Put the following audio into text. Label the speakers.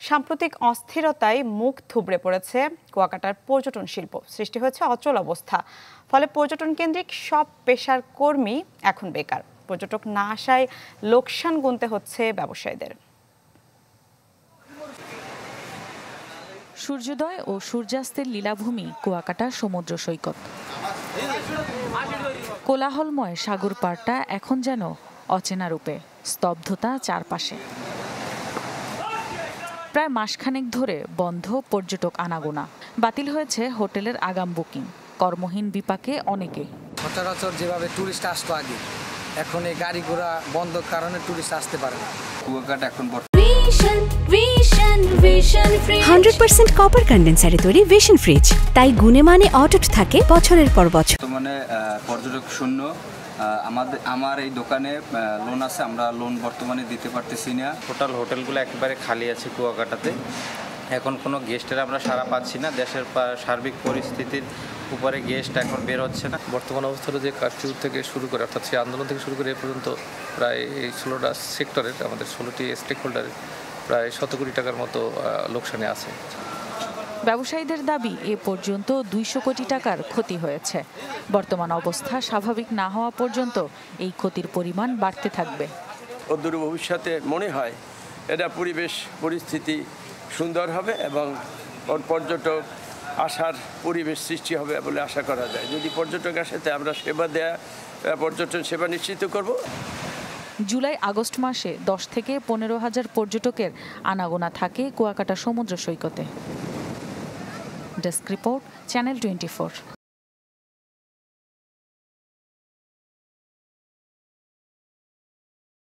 Speaker 1: সাম্প্রতিক অস্থিরতায় মুখ থুবড়ে পড়েছে কুয়াকাটার পর্যটন শিল্প। সৃষ্টি হয়েছে অচল অবস্থা। ফলে পর্যটন কেন্দ্রিক সব পেশার কর্মী এখন বেকার। পর্যটক না আসায় লোকসান গুনতে হচ্ছে ব্যবসায়ীদের।
Speaker 2: সূর্যোদয় ও সূর্যাস্তের লীলাভূমি কুয়াকাটা সমুদ্র সৈকত। কোলাহলময় সাগর পাড়টা এখন যেন অচেনা রূপে, স্তব্ধতা চারপাশে। প্রায় মাসখানেক ধরে বন্ধ পর্যটক আনাগোনা। বাতিল হয়েছে হোটেলের আগাম বুকিং। কর্মহীন বিপাকে অনেকে।
Speaker 3: সচরাচর যেভাবে টুরিস্ট আসতো আগে, এখন এই গাড়ি ঘোড়া বন্ধ কারণে টুরিস্ট আসতে পারে না।
Speaker 4: কুয়াকাটা এখন
Speaker 5: 100% কপার কন্ডেন্সারে তৈরি ভিশন ফ্রিজ, তাই গুণে মানে অটুট থাকে বছরের পর বছর।
Speaker 4: বর্তমানে পর্যটক শূন্য। আমার এই দোকানে লোন আছে, আমরা লোন বর্তমানে দিতে পারতেছি না।
Speaker 6: টোটাল হোটেলগুলো একেবারে খালি আছে কুয়াকাটাতে। এখন কোনো গেস্টের আমরা সাড়া পাচ্ছি না। দেশের সার্বিক পরিস্থিতির উপরে গেস্ট এখন বের হচ্ছে না।
Speaker 7: বর্তমান অবস্থাটা যে কারফিউ থেকে শুরু করে, অর্থাৎ সেই আন্দোলন থেকে শুরু করে এ পর্যন্ত প্রায় এই 16টা সেক্টরের, আমাদের 16টি স্টেক হোল্ডারের প্রায় 100 কোটি টাকার মতো লোকসানে আছে।
Speaker 2: ব্যবসায়ীদের দাবি, এ পর্যন্ত 200 কোটি টাকার ক্ষতি হয়েছে। বর্তমান অবস্থা স্বাভাবিক না হওয়া পর্যন্ত এই ক্ষতির পরিমাণ বাড়তে থাকবে।
Speaker 8: অদূর ভবিষ্যতে মনে হয় এটা পরিস্থিতি সুন্দর হবে এবং পর্যটক আসার পরিবেশ সৃষ্টি হবে বলে আশা করা যায়। যদি পর্যটক আসে, আমরা সেবা দেয়া পর্যটন সেবা নিশ্চিত করব।
Speaker 2: জুলাই আগস্ট মাসে 10 থেকে 15,000 পর্যটকের আনাগোনা থাকে কুয়াকাটা সমুদ্র সৈকতে। Desk report, channel 24।